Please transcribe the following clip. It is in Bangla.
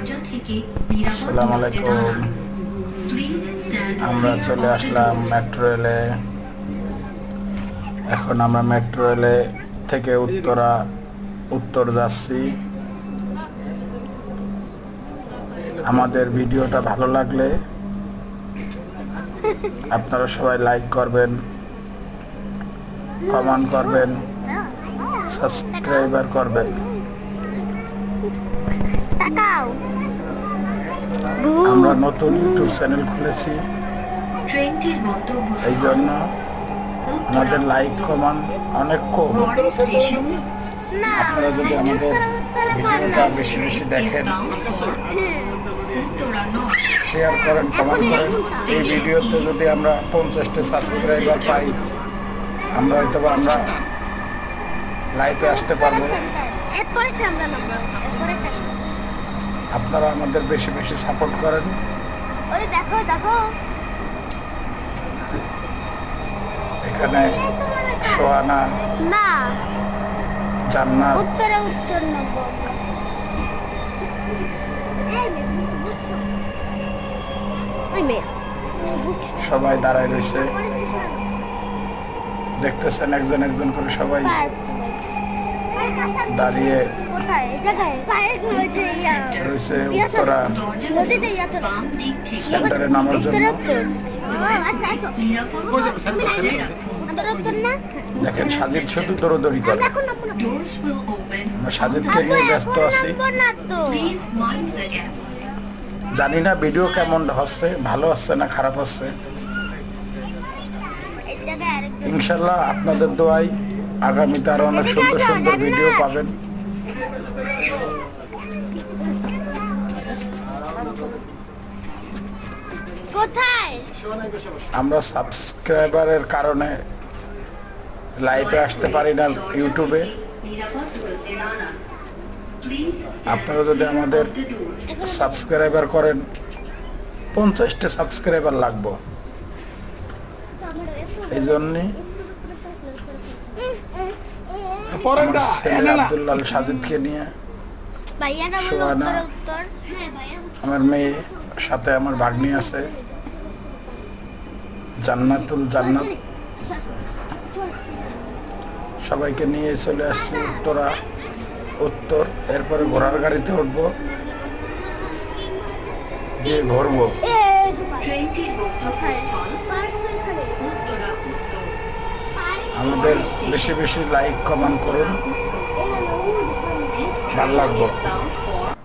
আসসালামু আলাইকুম। আমরা চলে আসলাম মেট্রো রেলে। এখন আমরা মেট্রো রেলে থেকে উত্তর যাচ্ছি। আমাদের ভিডিওটা ভালো লাগলে আপনারা সবাই লাইক করবেন, কমেন্ট করবেন, সাবস্ক্রাইবার করবেন। আমরা নতুন ইউটিউব চ্যানেল খুলেছি, এই জন্য আমাদের লাইক কমেন্ট অনেক কম। আপনারা যদি আমাদের ভিডিওটা বেশি বেশি দেখেন, শেয়ার করেন, কমেন্ট করেন, এই ভিডিওতে যদি আমরা 50টা সাবস্ক্রাইবার পাই, আমরা হয়তো আমরা লাইভে আসতে পারবো। আপনারা আমাদের বেশি বেশি সাপোর্ট করেন। এখানে সোহানা, জান্নাত, সবাই দাঁড়ায় রয়েছে, দেখতেছেন একজন একজন করে সবাই দাঁড়িয়ে রয়েছে উত্তরা সেন্টারে নামার জন্য। দেখেন সাজিদ শুধু দৌড়দৌড়ি করে, আমরা সাজিদকে নিয়ে ব্যস্ত আছি। জানি না ভিডিও কেমন হচ্ছে, ভালো হচ্ছে না খারাপ হচ্ছে। ইনশাল্লাহ আপনাদের দোয়ায় আগামীতে আরো অনেক সুন্দর সুন্দর ভিডিও পাবেন। আমরা সাবস্ক্রাইবারের কারণে লাইভে আসতে পারি না ইউটিউবে। আপনারা যদি আমাদের সাবস্ক্রাইবার করেন, 50টা সাবস্ক্রাইবার লাগবে। এই জন্যে আব্দুল্লাহ সাজিদকে নিয়ে, সোহানা, আমার মেয়ে, সাথে আমার ভাগ্নি আছে জান্নাত, সবাইকে নিয়ে চলে আসছি উত্তর। এরপরে ঘোড়ার গাড়িতে উঠবো, দিয়ে ঘুরবো। আমাদের বেশি বেশি লাইক কমেন্ট করুন, ভালো লাগবে।